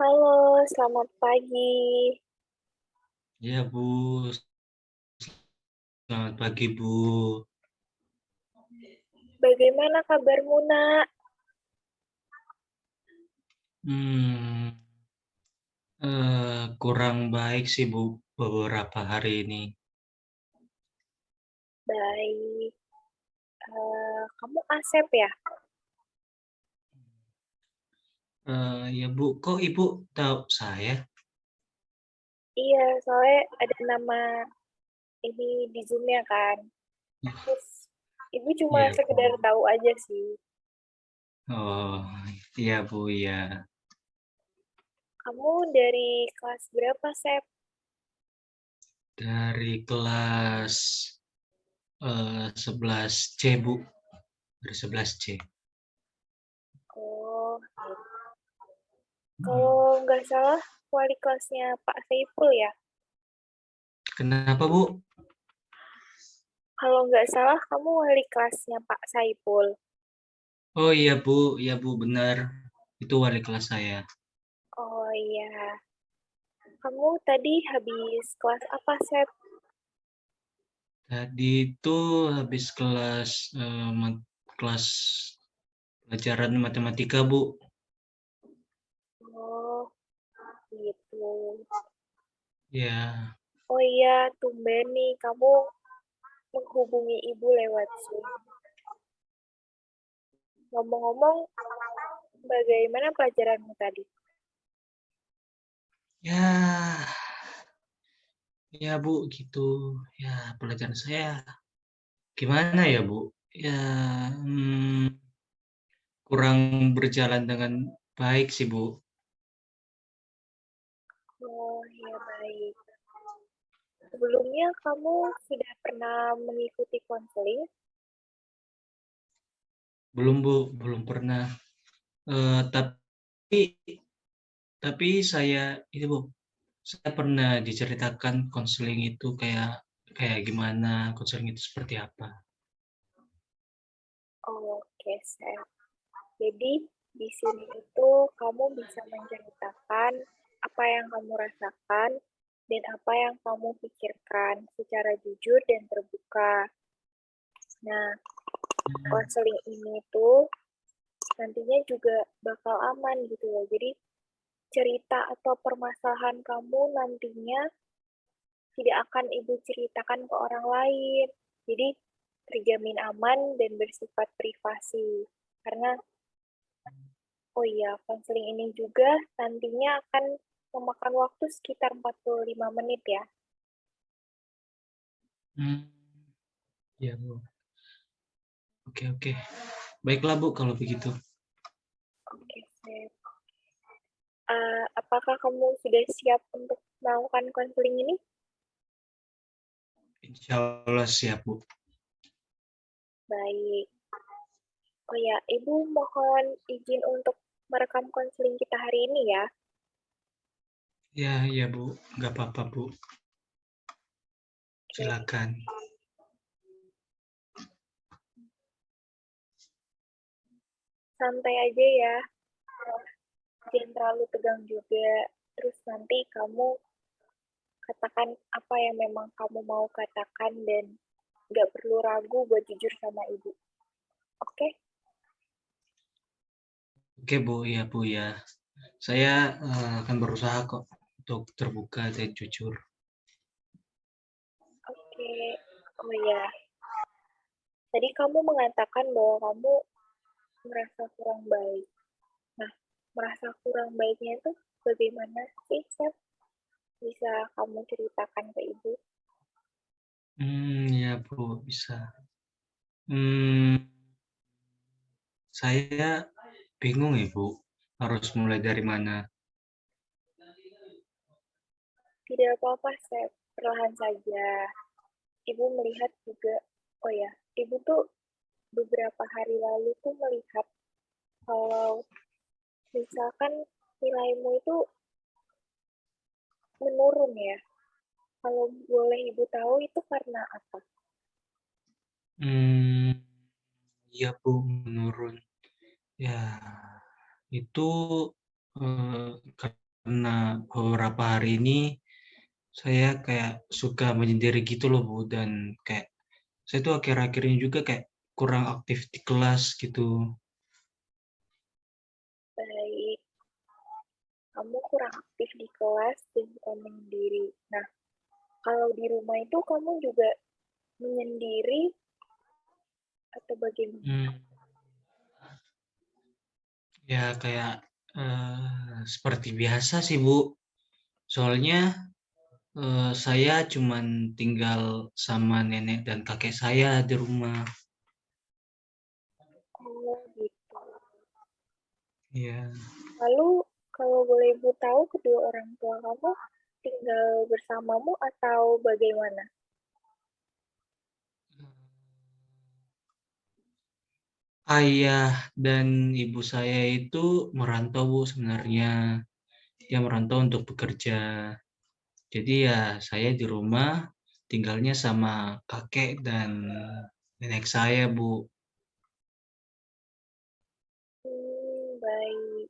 Halo, selamat pagi. Ya Bu, selamat pagi Bu. Bagaimana kabarmu, Nak? Hmm, kurang baik sih Bu beberapa hari ini. Baik. Kamu Asep ya? Ya Bu, kok Ibu tahu saya? Iya, soalnya ada nama ini di Zoom-nya kan. Terus, Ibu cuma Iya Bu. sekedar tahu aja sih. Oh, iya Bu ya. Kamu dari kelas berapa, Sep? Dari kelas 11C Bu, dari 11C. Oh, gitu. Hmm. Kalau nggak salah, wali kelasnya Pak Saiful ya? Kenapa Bu? Kalau nggak salah, kamu wali kelasnya Pak Saiful. Oh iya Bu benar. Itu wali kelas saya. Oh iya. Kamu tadi habis kelas apa, Sep? Tadi itu habis kelas kelas pelajaran matematika Bu. Oh, gitu. Ya. Oh iya, tumben nih kamu menghubungi ibu lewat Zoom. Ngomong-ngomong, bagaimana pelajaranmu tadi? Ya, ya Bu, gitu. Ya, pelajaran saya gimana ya Bu? Ya, kurang berjalan dengan baik sih Bu. Oh iya, baik. Sebelumnya kamu sudah pernah mengikuti konseling? Belum Bu, belum pernah. Tapi saya itu Bu, saya pernah diceritakan konseling itu kayak kayak gimana, konseling itu seperti apa. Oh, oke, Seth. Jadi, di sini itu kamu bisa menceritakan apa yang kamu rasakan dan apa yang kamu pikirkan secara jujur dan terbuka. Nah, Hmm, konseling ini tuh nantinya juga bakal aman gitu loh. Jadi cerita atau permasalahan kamu nantinya tidak akan ibu ceritakan ke orang lain. Jadi terjamin aman dan bersifat privasi. Karena, oh iya, konseling ini juga nantinya akan memakan waktu sekitar 45 menit ya. hmm, ya Bu. Oke, oke. Baiklah Bu kalau begitu. Oke, Seth. Apakah kamu sudah siap untuk melakukan konseling ini? Insya Allah siap Bu. Baik. Oh ya, Ibu mohon izin untuk merekam konseling kita hari ini ya. Ya, ya Bu. Nggak apa-apa Bu. Oke, Silakan. santai aja ya. Jangan terlalu tegang juga. Terus nanti kamu katakan apa yang memang kamu mau katakan dan nggak perlu ragu buat jujur sama ibu. Oke? Oke Bu, ya Bu ya. Saya akan berusaha kok untuk terbuka dan jujur. Oke. Oh ya, tadi kamu mengatakan bahwa kamu merasa kurang baik. Nah, merasa kurang baiknya itu bagaimana sih, Seth? Bisa kamu ceritakan ke ibu? Ya Bu, bisa. Hmm, saya bingung ya Bu, harus mulai dari mana. Tidak apa-apa, Seth. Perlahan saja. Ibu melihat juga, oh ya, ibu tuh beberapa hari lalu tuh melihat kalau misalkan nilaimu itu menurun ya. Kalau boleh ibu tahu itu karena apa? Hmm, iya Bu, menurun. Ya, itu karena beberapa hari ini saya kayak suka menyendiri gitu loh, Bu, dan kayak saya tuh akhir-akhir ini juga kayak kurang aktif di kelas gitu. Baik, kamu kurang aktif di kelas dan suka menyendiri. Nah, kalau di rumah itu kamu juga menyendiri atau bagaimana? Mmm, ya kayak, seperti biasa sih, Bu. Soalnya, saya cuman tinggal sama nenek dan kakek saya di rumah. Oh, gitu. Iya. Lalu, kalau boleh Ibu tahu kedua orang tua kamu tinggal bersamamu atau bagaimana? Ayah dan ibu saya itu merantau, Bu, sebenarnya. Dia merantau untuk bekerja. Jadi ya saya di rumah tinggalnya sama kakek dan nenek saya, Bu. Baik.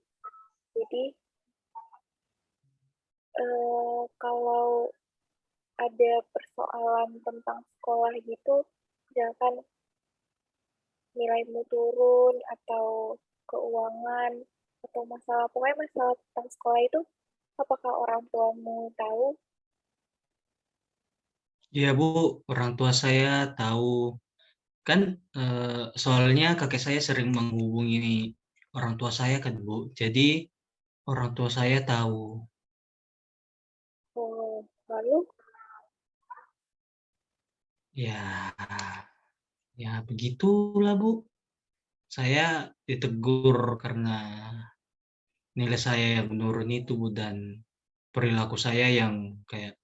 Jadi, kalau ada persoalan tentang sekolah gitu, misalkan nilaimu turun atau keuangan atau masalah pokoknya masalah tentang sekolah itu apakah orang tuamu tahu? Iya, Bu, orang tua saya tahu. Kan, soalnya kakek saya sering menghubungi orang tua saya kan, Bu. Jadi orang tua saya tahu. Oh, lalu Ya ya begitulah, Bu. Saya ditegur karena nilai saya yang menurun itu, Bu, dan perilaku saya yang kayak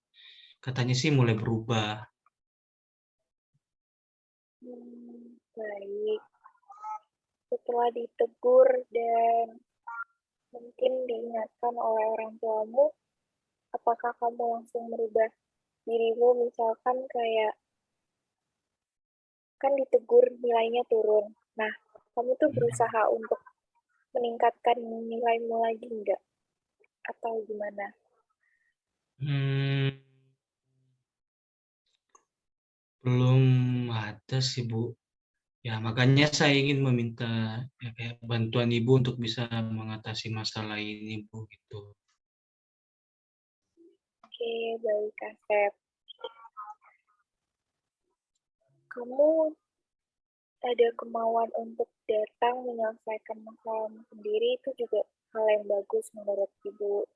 katanya sih mulai berubah. baik. Setelah ditegur dan mungkin diingatkan oleh orang tuamu, apakah kamu langsung merubah dirimu misalkan kayak kan ditegur nilainya turun. Nah, kamu tuh berusaha untuk meningkatkan nilaimu lagi enggak? Atau gimana? Mmm, belum ada sih, Bu. Ya makanya saya ingin meminta ya kayak bantuan Ibu untuk bisa mengatasi masalah ini, Bu, gitu. Oke, baik Asep. Kamu ada kemauan untuk datang menyelesaikan masalahmu sendiri itu juga hal yang bagus menurut Ibu.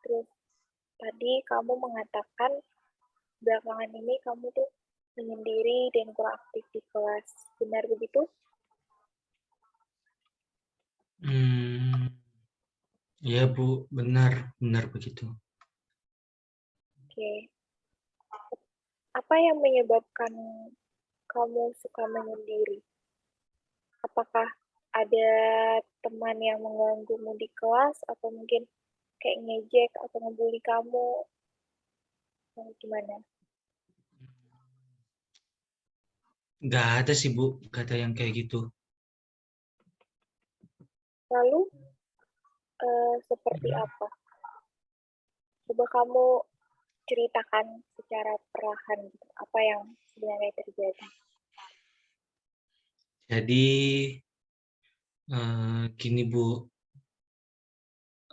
Terus tadi kamu mengatakan belakangan ini kamu tuh menyendiri dan kurang aktif di kelas. Benar begitu? Mmm, iya, Bu, benar benar begitu. Oke. Apa yang menyebabkan kamu suka menyendiri? Apakah ada teman yang mengganggumu di kelas atau mungkin kayak ngejek atau ngebully kamu? Atau gimana? Nggak ada sih, Bu, nggak ada yang kayak gitu. Lalu seperti Mhm. apa? Coba kamu ceritakan secara perlahan gitu, apa yang sebenarnya terjadi. Jadi, gini, Bu,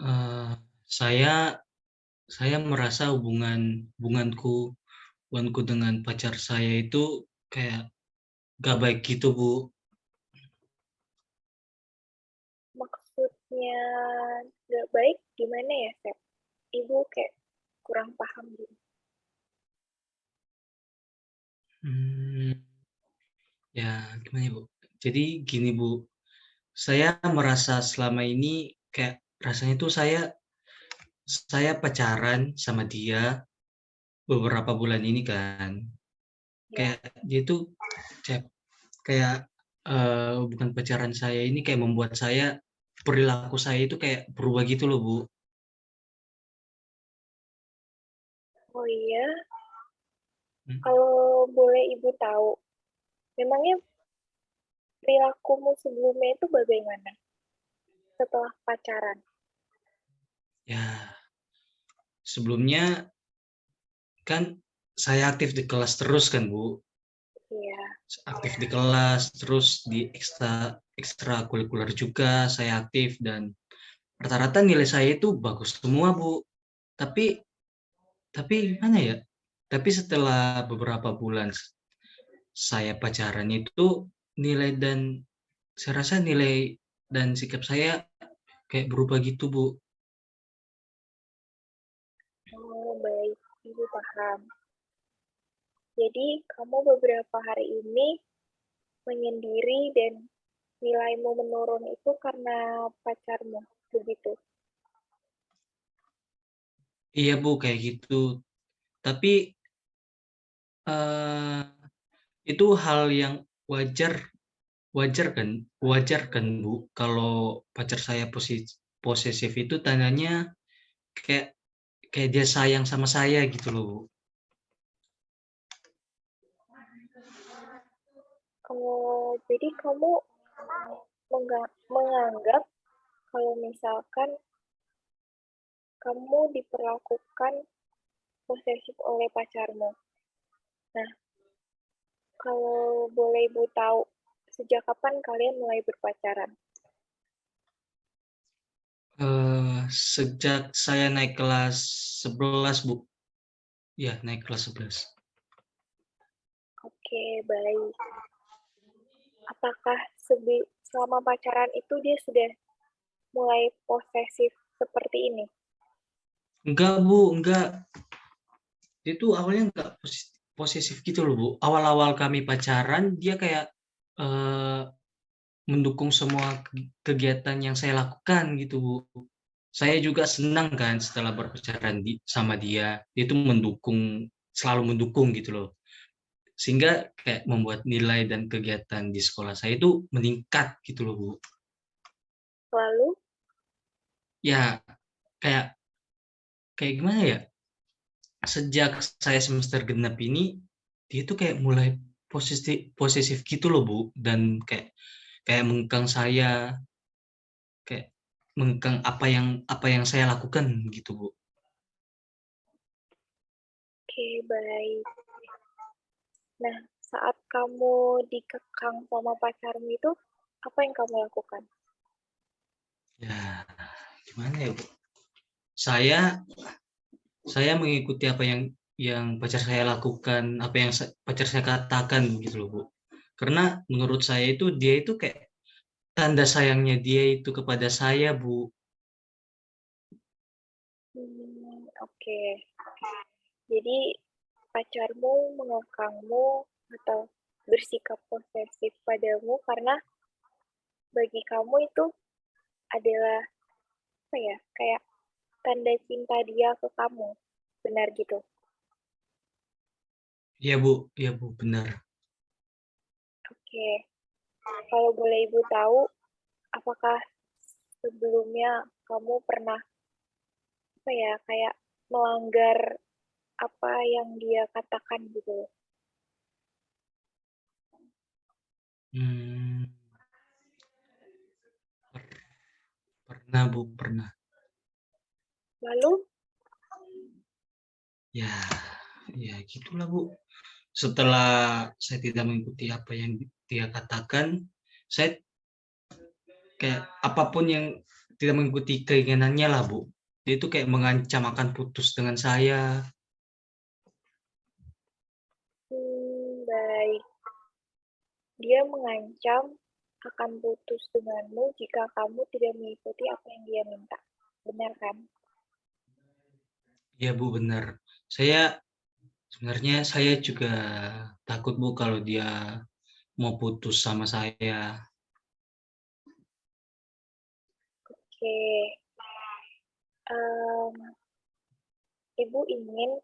eee, saya saya merasa hubunganku dengan pacar saya itu kayak nggak baik gitu, Bu. Maksudnya nggak baik gimana ya, Sep? Ibu kayak kurang paham gitu. Mmm, ya gimana ya, Bu? Jadi gini, Bu, saya merasa selama ini kayak rasanya tuh saya pacaran sama dia beberapa bulan ini kan. Ya, Kayak dia tuh cep kayak, hubungan pacaran saya ini kayak membuat perilaku saya itu kayak berubah gitu loh, Bu. oh iya, Mhm. kalau boleh Ibu tahu, memangnya perilakumu sebelumnya itu bagaimana setelah pacaran? Ya. sebelumnya kan saya aktif di kelas terus kan, Bu. Iya. Aktif di kelas, terus di ekstrakurikuler juga saya aktif dan rata-rata nilai saya itu bagus semua, Bu. Tapi gimana ya? Tapi setelah beberapa bulan saya pacaran itu nilai dan saya rasa nilai dan sikap saya kayak berubah gitu, Bu. Oh, baik. Ibu paham. Jadi, kamu beberapa hari ini menyendiri dan nilaimu menurun itu karena pacarmu, begitu? Iya, Bu, kayak gitu. Tapi eh, itu hal yang wajar wajar kan Bu, kalau pacar saya posesif itu tandanya kayak kayak dia sayang sama saya gitu loh Bu. Jadi kamu menganggap kalau misalkan kamu diperlakukan posesif oleh pacarmu. Nah, kalau boleh Ibu tahu, sejak kapan kalian mulai berpacaran? Sejak saya naik kelas 11 Bu. Ya, naik kelas 11. Oke, baik. Apakah selama pacaran itu dia sudah mulai posesif seperti ini? Enggak Bu, enggak. Dia tuh awalnya enggak posesif gitu loh Bu. Awal-awal kami pacaran dia kayak eh, mendukung semua kegiatan yang saya lakukan gitu Bu. Saya juga senang kan setelah berpacaran sama dia. Dia tuh selalu mendukung gitu loh. Sehingga kayak membuat nilai dan kegiatan di sekolah saya itu meningkat gitu loh, Bu. Lalu, Ya, kayak kayak gimana ya? Sejak saya semester genap ini, dia tuh kayak mulai posesif gitu loh, Bu. Dan kayak kayak mengekang saya, kayak mengekang apa yang saya lakukan gitu, Bu. oke, baik. Nah, saat kamu dikekang sama pacarmu itu, apa yang kamu lakukan? Ya, gimana ya, Bu? Saya saya mengikuti apa yang pacar saya lakukan, apa yang pacar saya katakan gitu loh, Bu. Karena menurut saya itu dia itu kayak tanda sayangnya dia itu kepada saya, Bu. Oke. Jadi, pacarmu mengekangmu atau bersikap posesif padamu karena bagi kamu itu adalah apa ya? Kayak tanda cinta dia ke kamu. Benar gitu. Iya, Bu. Iya, Bu, benar. Oke. Kalau boleh Ibu tahu, apakah sebelumnya kamu pernah apa ya, kayak melanggar apa yang dia katakan gitu? Hmm, pernah, Bu, pernah. Lalu, Ya, ya gitulah, Bu. Setelah saya tidak mengikuti apa yang dia katakan, saya kayak apapun yang tidak mengikuti keinginannya lah, Bu. Dia itu kayak mengancam akan putus dengan saya. baik. Dia mengancam akan putus denganmu jika kamu tidak mengikuti apa yang dia minta. Benar kan? Ya, Bu, benar. Saya sebenarnya saya juga takut, Bu, kalau dia mau putus sama saya. Oke. Em, Ibu ingin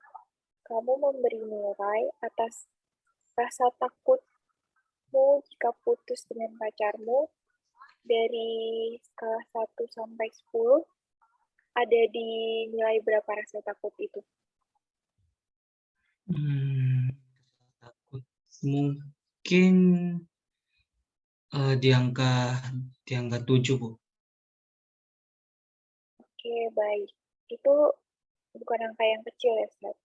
kamu memberi nilai atas rasa takutmu jika putus dengan pacarmu dari skala 1 sampai 10 ada di nilai berapa rasa takut itu? Hmm, takut mungkin di angka 7, Bu. Oke, baik. Itu bukan angka yang kecil ya, Seth.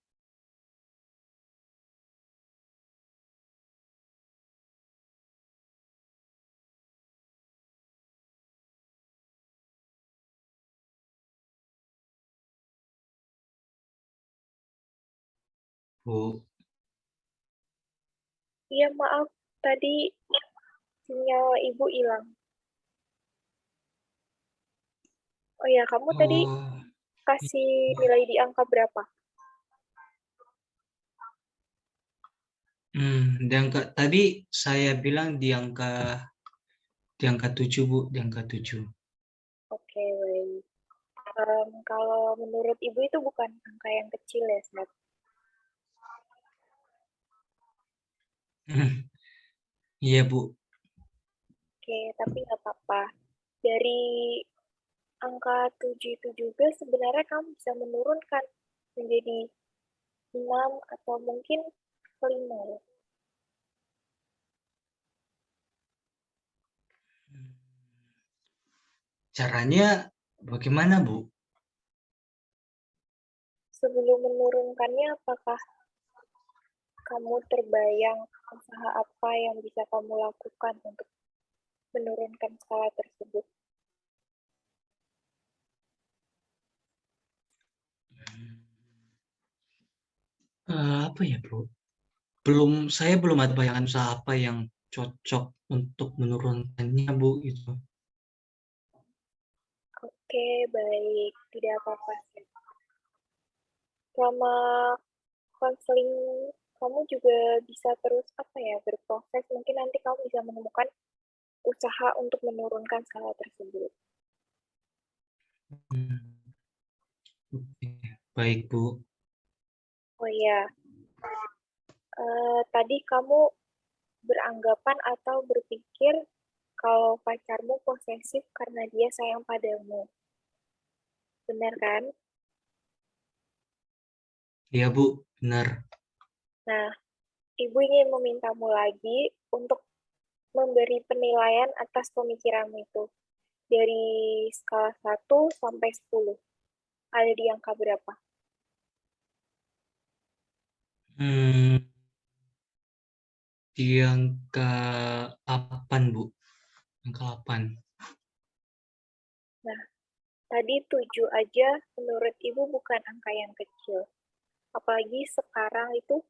Bu. Iya, maaf, tadi sinyal ibu hilang. Oh ya, kamu tadi Oh, kasih nilai di angka berapa? di angka tadi saya bilang di angka 7, Bu, di angka 7. Oke, baik. Kalau menurut ibu itu bukan angka yang kecil ya, Seth? Iya, Bu. Oke, tapi nggak apa-apa. Dari angka 7 itu juga sebenarnya kamu bisa menurunkan menjadi 6 atau mungkin 5 ya. Caranya bagaimana, Bu? Sebelum menurunkannya, apakah kamu terbayang usaha apa yang bisa kamu lakukan untuk menurunkan skala tersebut? Apa ya, Bu? Saya belum ada bayangan usaha apa yang cocok untuk menurunkannya, Bu, itu. Oke, baik. Tidak apa-apa. Selama konseling kamu juga bisa terus apa ya berproses, mungkin nanti kamu bisa menemukan usaha untuk menurunkan skala tersebut. Hmm, oke. Baik, Bu. Oh iya, tadi kamu beranggapan atau berpikir kalau pacarmu posesif karena dia sayang padamu. Benar kan? Iya, Bu, benar. Nah, ibu ingin memintamu lagi untuk memberi penilaian atas pemikiranmu itu. Dari skala 1 sampai 10. Ada di angka berapa? Hmm, di angka 8, Bu. Angka 8. Nah, tadi 7 aja menurut ibu bukan angka yang kecil. Apalagi sekarang itu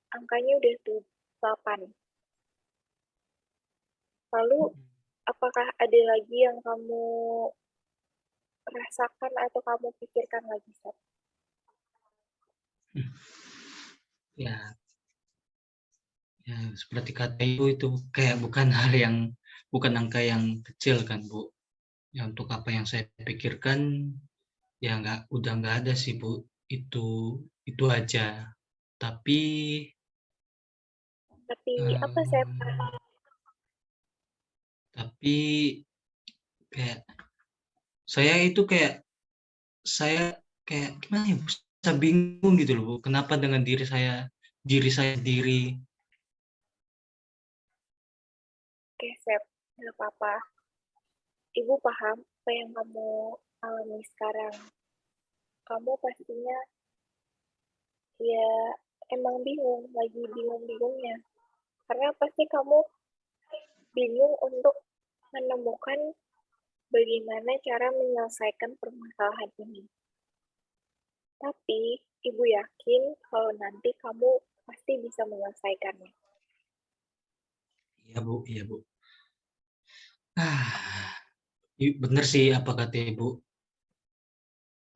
angkanya udah 8. Lalu, apakah ada lagi yang kamu rasakan atau kamu pikirkan lagi, Sat? Ya, ya seperti kata Ibu itu kayak bukan angka yang kecil kan, Bu. Ya untuk apa yang saya pikirkan ya udah nggak ada sih, Bu. Itu aja. Tapi Tapi apa, Sat? eh, tapi kayak saya kayak gimana ya, Bu? Saya bingung gitu loh, Bu. Kenapa dengan diri saya sendiri. Oke, Sat. Nggak apa-apa. Ibu paham apa yang kamu alami sekarang. Kamu pastinya ya emang bingung, lagi bingung-bingungnya. Karena pasti kamu bingung untuk menemukan bagaimana cara menyelesaikan permasalahan ini. Tapi ibu yakin kalau nanti kamu pasti bisa menyelesaikannya. Iya, Bu, iya, Bu. Ah, bener sih apa kata Ibu.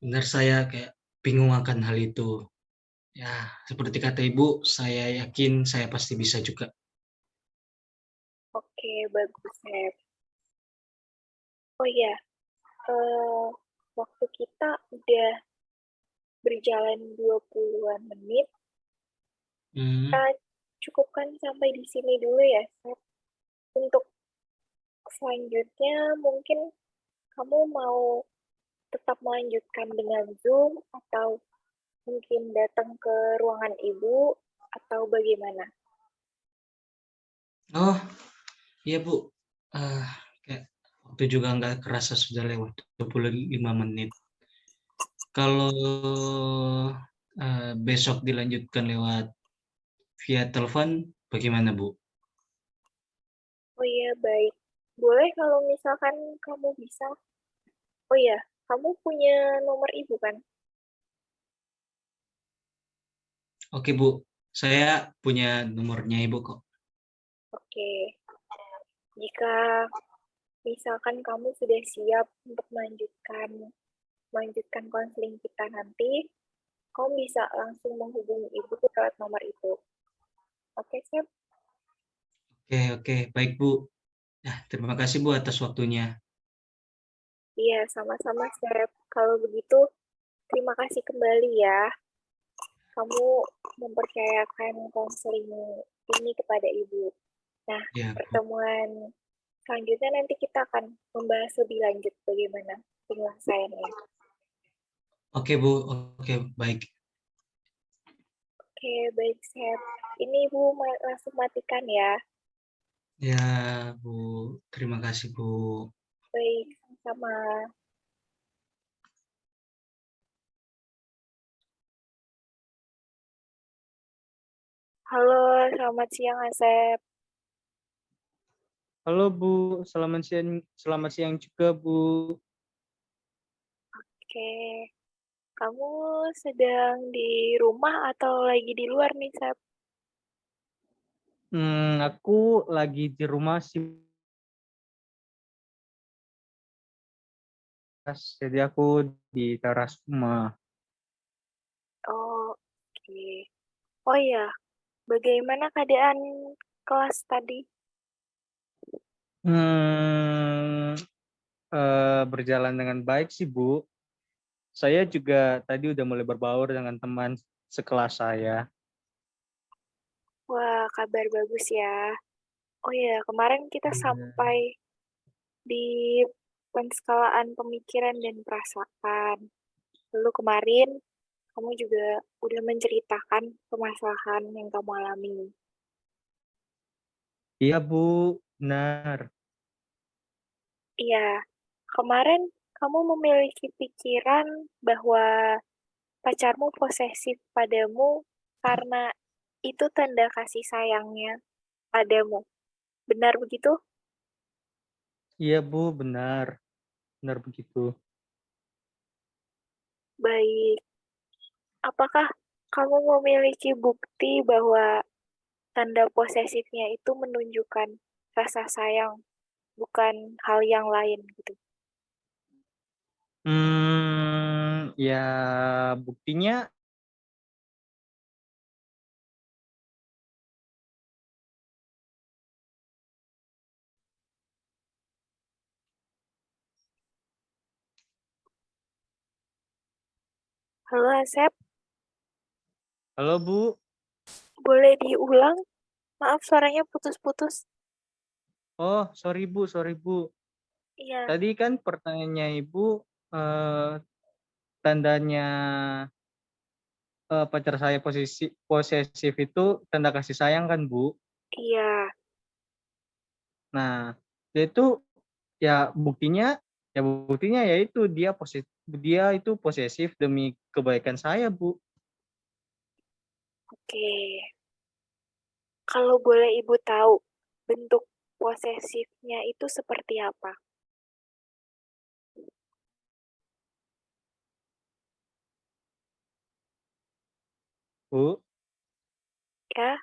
Benar saya kayak bingung akan hal itu. Ya, seperti kata Ibu, saya yakin saya pasti bisa juga. Oke, bagus, Sep. Oh iya, eh, waktu kita udah berjalan 20-an menit, Hmm. kita cukupkan sampai di sini dulu ya, Sep. Untuk selanjutnya mungkin kamu mau tetap melanjutkan dengan Zoom atau mungkin datang ke ruangan ibu atau bagaimana? Oh, iya, Bu. Ah, kayak waktu juga nggak kerasa sudah lewat 25 menit. Kalau besok dilanjutkan lewat via telepon, bagaimana Bu? Oh iya, baik. Boleh kalau misalkan kamu bisa. Oh iya, kamu punya nomor ibu kan? Oke Bu, saya punya nomornya Ibu kok. Oke. Jika misalkan kamu sudah siap untuk melanjutkan konseling kita nanti, kamu bisa langsung menghubungi ibu lewat nomor itu. Oke, Sep? Oke, oke, baik Bu. Nah, terima kasih Bu atas waktunya. Iya, sama-sama, Sep. Kalau begitu, terima kasih kembali ya. Kamu mempercayakan konseling ini kepada ibu. Nah, Ya Bu. pertemuan selanjutnya nanti kita akan membahas lebih lanjut bagaimana penyelesaiannya. Oke Bu, oke baik. Oke, baik, Sep. Ini Ibu langsung matikan ya. Ya Bu, terima kasih Bu. Baik, sama-sama. Halo, selamat siang, Asep. Halo Bu, selamat siang juga Bu. Oke, kamu sedang di rumah atau lagi di luar nih, Sep? Aku lagi di rumah sih, Mas. Jadi aku di teras rumah. Oh, oke. Oh iya, bagaimana keadaan kelas tadi? Hmm, Berjalan dengan baik sih Bu. Saya juga tadi udah mulai berbaur dengan teman sekelas saya. Wah, kabar bagus ya. Oh iya, kemarin kita Iya. sampai di penskalaan pemikiran dan perasaan. Lalu kemarin kamu juga udah menceritakan permasalahan yang kamu alami. Iya Bu, benar. Iya, kemarin kamu memiliki pikiran bahwa pacarmu posesif padamu karena itu tanda kasih sayangnya padamu. Benar begitu? Iya Bu, benar. Benar begitu. Baik. Apakah kamu memiliki bukti bahwa tanda posesifnya itu menunjukkan rasa sayang, bukan hal yang lain gitu? Ya buktinya Halo Asep, halo Bu. boleh diulang? Maaf suaranya putus-putus. Oh, sorry Bu, sorry Bu. Iya, Tadi kan pertanyaannya Ibu, eh, tandanya pacar saya posesif itu tanda kasih sayang kan Bu? iya. Nah, dia itu ya buktinya yaitu dia itu posesif demi kebaikan saya Bu. Oke. Kalau boleh Ibu tahu, bentuk posesifnya itu seperti apa? Bu, Ya,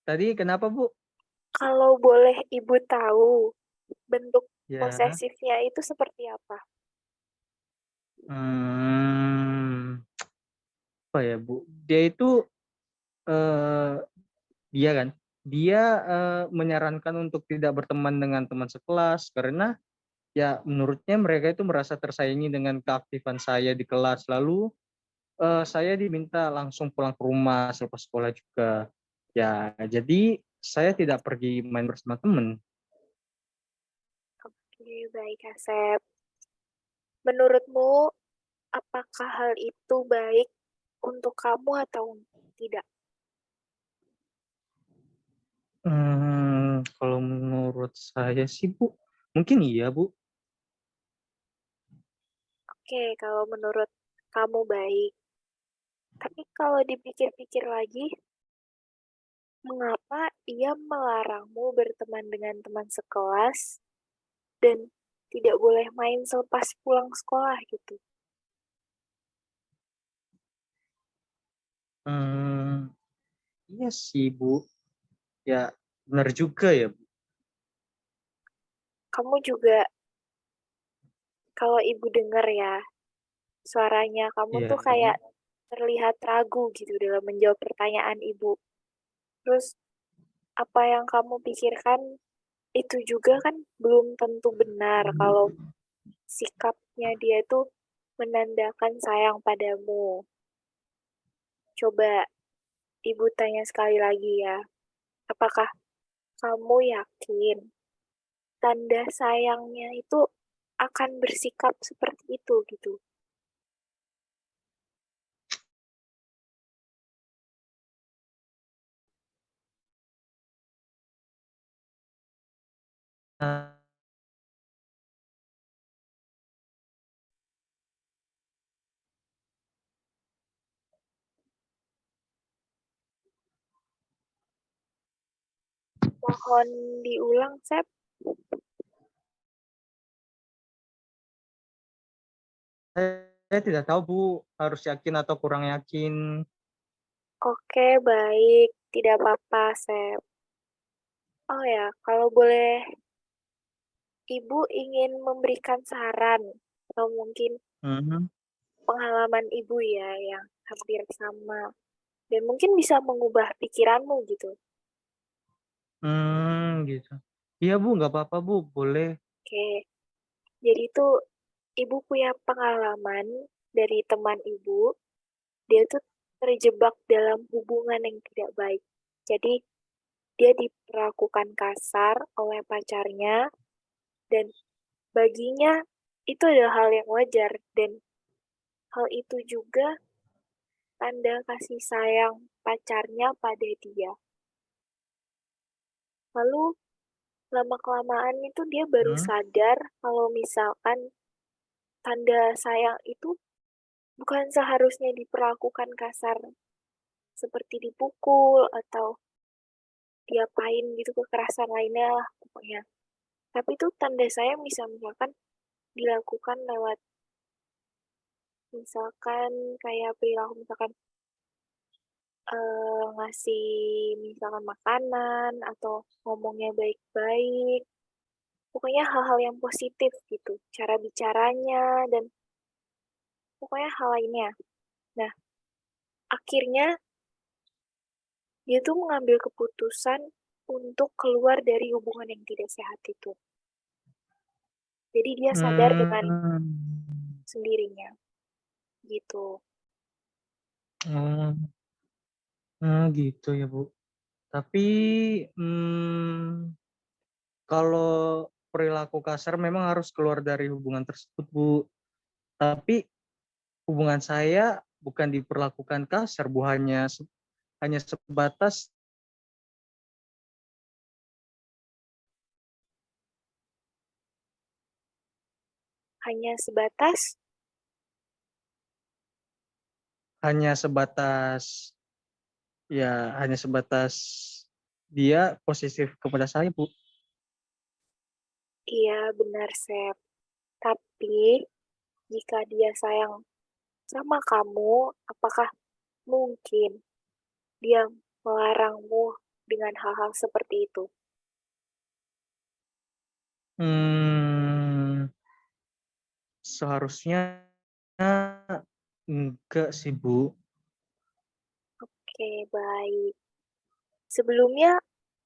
tadi kenapa Bu? kalau boleh Ibu tahu, bentuk Ya, posesifnya itu seperti apa? hmm, apa ya Bu? Eh, dia kan, dia menyarankan untuk tidak berteman dengan teman sekelas karena ya menurutnya mereka itu merasa tersaingi dengan keaktifan saya di kelas. Lalu saya diminta langsung pulang ke rumah selepas sekolah juga. Ya, jadi saya tidak pergi main bersama teman. Oke, baik Asep. Menurutmu, apakah hal itu baik untuk kamu atau tidak? Kalau menurut saya sih Bu, mungkin iya Bu. Oke, kalau menurut kamu baik. Tapi kalau dipikir-pikir lagi, mengapa ia melarangmu berteman dengan teman sekelas dan tidak boleh main selepas pulang sekolah gitu? Hmm, iya sih Bu, ya benar juga ya Bu. Kamu juga, kalau ibu dengar ya, suaranya kamu Iya, tuh kayak terlihat ragu gitu dalam menjawab pertanyaan ibu. Terus apa yang kamu pikirkan itu juga kan belum tentu benar kalau sikapnya dia tuh menandakan sayang padamu. Coba ibu tanya sekali lagi ya, apakah kamu yakin tanda sayangnya itu akan bersikap seperti itu gitu? Nah, Mohon diulang, Sep. saya tidak tahu Bu, harus yakin atau kurang yakin. Oke, baik. Tidak apa-apa, Sep. Oh ya, kalau boleh Ibu ingin memberikan saran atau mungkin Mhm. pengalaman Ibu ya yang hampir sama dan mungkin bisa mengubah pikiranmu gitu. Gitu. Iya Bu, nggak apa-apa Bu, boleh. Oke, jadi tuh Ibu punya pengalaman dari teman Ibu, dia tuh terjebak dalam hubungan yang tidak baik. Jadi dia diperlakukan kasar oleh pacarnya dan baginya itu adalah hal yang wajar dan hal itu juga tanda kasih sayang pacarnya pada dia. Lalu lama-kelamaan itu dia baru Hmm. sadar kalau misalkan tanda sayang itu bukan seharusnya diperlakukan kasar seperti dipukul atau diapain gitu kekerasan lainnya lah pokoknya. Tapi itu tanda sayang bisa misalkan dilakukan lewat misalkan kayak perilaku misalkan ngasih misalkan makanan atau ngomongnya baik-baik. Pokoknya hal-hal yang positif gitu, cara bicaranya dan pokoknya hal lainnya. Nah, akhirnya dia tuh mengambil keputusan untuk keluar dari hubungan yang tidak sehat itu. Jadi dia sadar dengan Hmm. sendirinya, gitu. Oh, gitu ya Bu. Tapi hmm, kalau perilaku kasar memang harus keluar dari hubungan tersebut Bu. Tapi hubungan saya bukan diperlakukan kasar Bu, hanya sebatas Hanya sebatas, hanya sebatas hanya sebatas dia posesif kepada saya Bu. iya benar, Sep. Tapi, jika dia sayang sama kamu, apakah mungkin dia melarangmu dengan hal-hal seperti itu? Hmm, seharusnya enggak sih Bu. Oke, baik. Sebelumnya,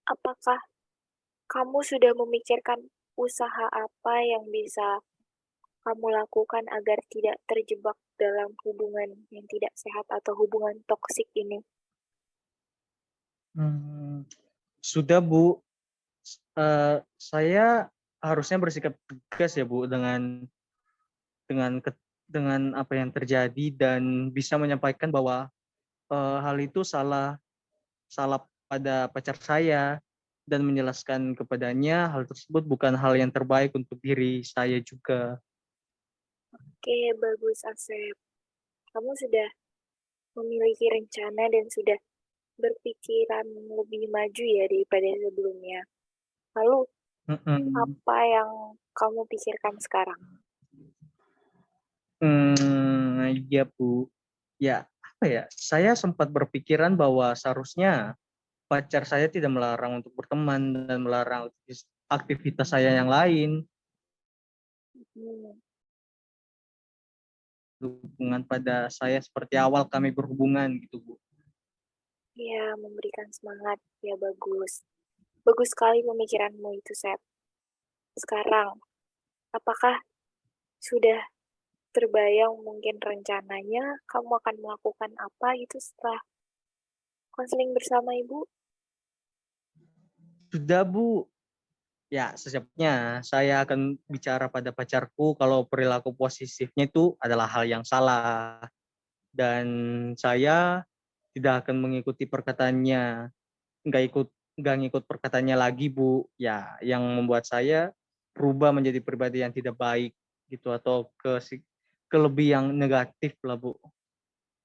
apakah kamu sudah memikirkan usaha apa yang bisa kamu lakukan agar tidak terjebak dalam hubungan yang tidak sehat atau hubungan toksik ini? Hmm, sudah Bu. Saya harusnya bersikap tegas ya Bu dengan dengan apa yang terjadi dan bisa menyampaikan bahwa hal itu salah salah pada pacar saya dan menjelaskan kepadanya hal tersebut bukan hal yang terbaik untuk diri saya juga. Oke, bagus Asep. Kamu sudah memiliki rencana dan sudah berpikiran lebih maju ya daripada sebelumnya. Lalu, Mm-mm. apa yang kamu pikirkan sekarang? Iya Bu. Ya, apa ya? Saya sempat berpikiran bahwa seharusnya pacar saya tidak melarang untuk berteman dan melarang aktivitas saya yang lain. Hmm, Hubungan pada saya seperti awal kami berhubungan gitu Bu. ya, memberikan semangat. Ya, bagus. Bagus sekali pemikiranmu itu, Sep. Sekarang, apakah sudah terbayang mungkin rencananya kamu akan melakukan apa gitu setelah konseling bersama ibu? Sudah Bu. Ya, sesiapnya saya akan bicara pada pacarku kalau perilaku posesifnya itu adalah hal yang salah dan saya tidak akan mengikuti perkataannya, nggak ikut nggak ngikut perkataannya lagi Bu. Ya, yang membuat saya berubah menjadi pribadi yang tidak baik gitu atau ke lebih yang negatif lah Bu.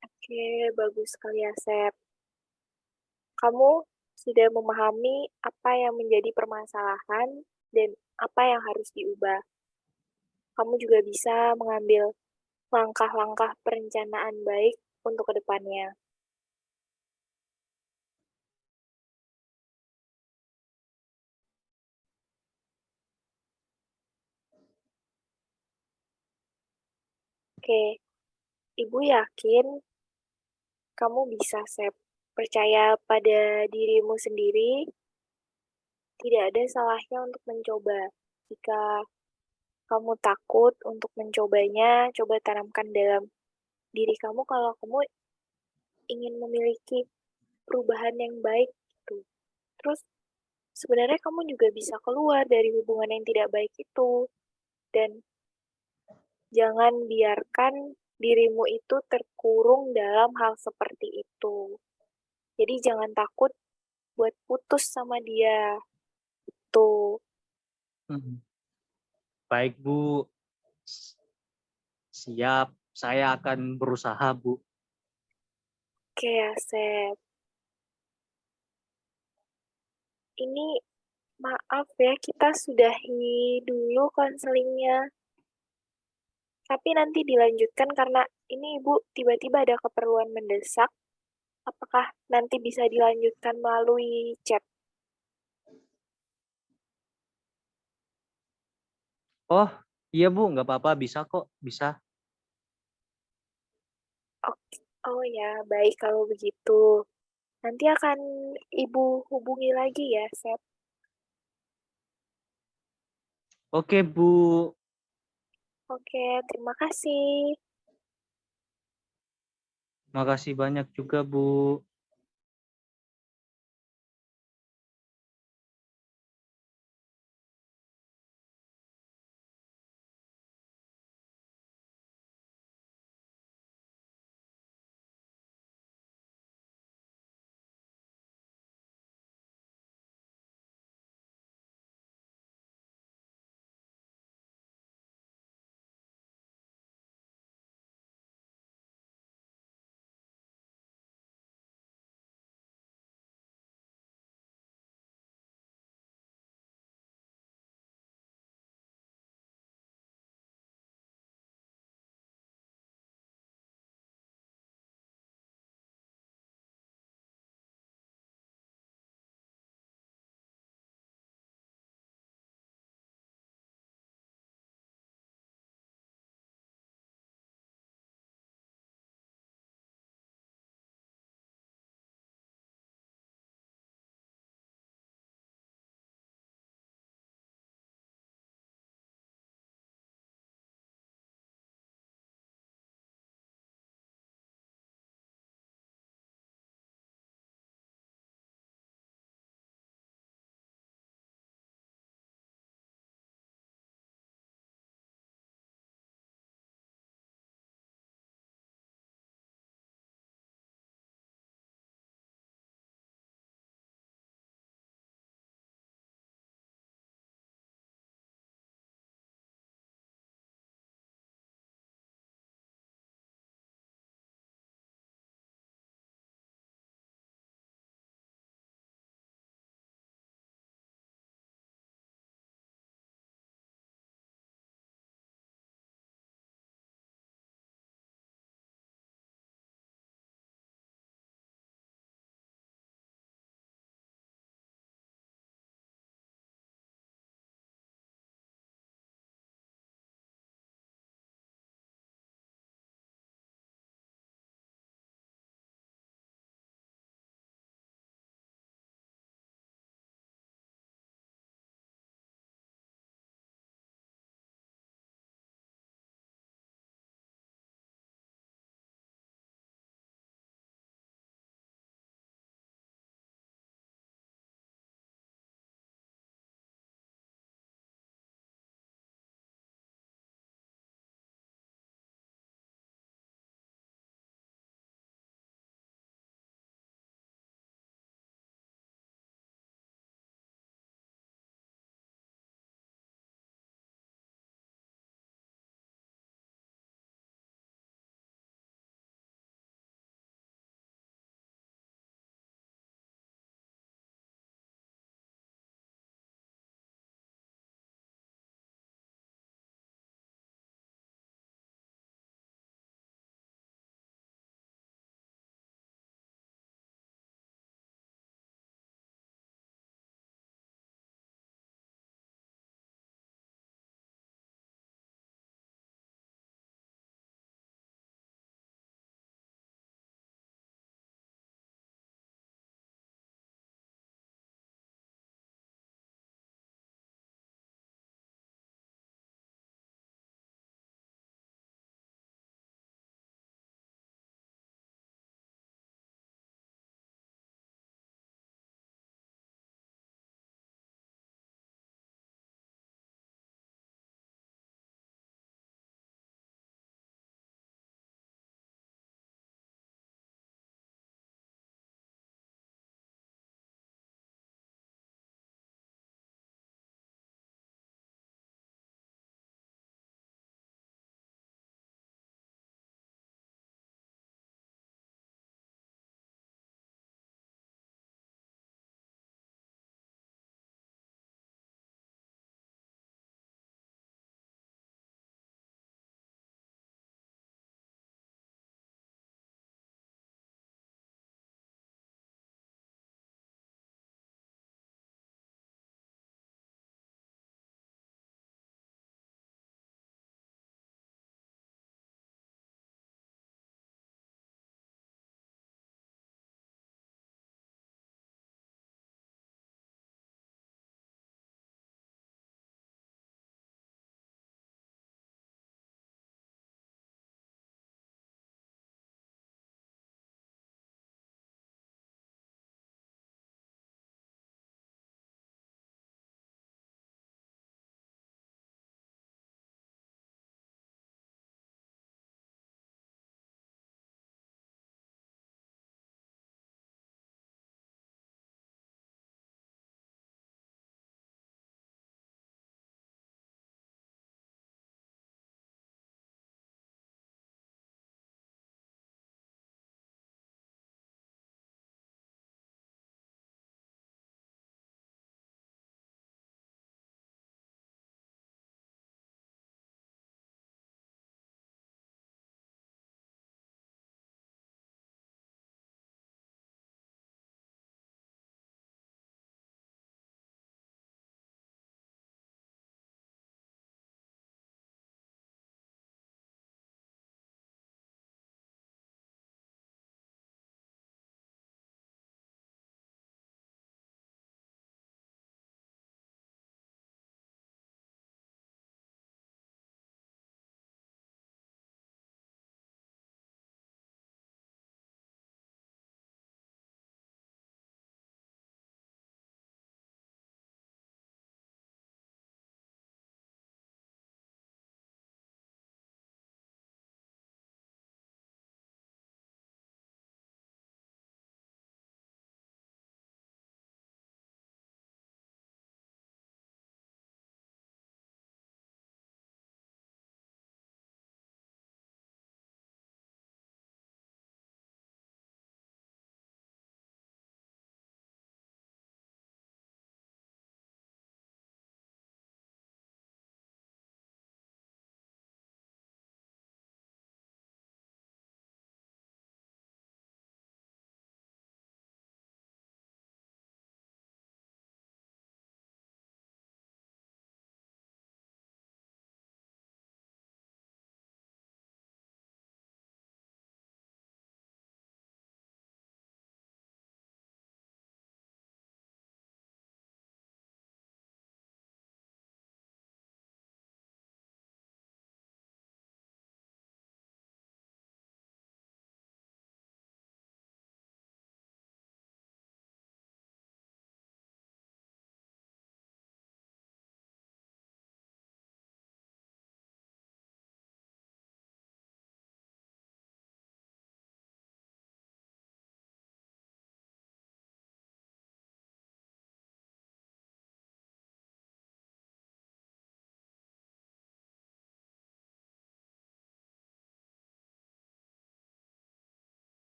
Oke, bagus sekali ya, Sep. Kamu sudah memahami apa yang menjadi permasalahan dan apa yang harus diubah. Kamu juga bisa mengambil langkah-langkah perencanaan baik untuk kedepannya. Oke, Ibu yakin kamu bisa, Sep. Percaya pada dirimu sendiri, tidak ada salahnya untuk mencoba. Jika kamu takut untuk mencobanya, coba tanamkan dalam diri kamu kalau kamu ingin memiliki perubahan yang baik gitu. Terus sebenarnya kamu juga bisa keluar dari hubungan yang tidak baik itu dan jangan biarkan dirimu itu terkurung dalam hal seperti itu. Jadi jangan takut buat putus sama dia. Tuh. Hmm. Baik Bu, siap. Saya akan berusaha Bu. Oke, Asep. Ini maaf ya, kita sudahi dulu konselingnya. Tapi nanti dilanjutkan karena ini Ibu tiba-tiba ada keperluan mendesak. Apakah nanti bisa dilanjutkan melalui chat? Oh, iya Bu, nggak apa-apa, bisa kok, bisa. Oke. Oh ya, baik kalau begitu. Nanti akan Ibu hubungi lagi ya, Sep. Oke Bu, Oke, terima kasih. makasih banyak juga Bu.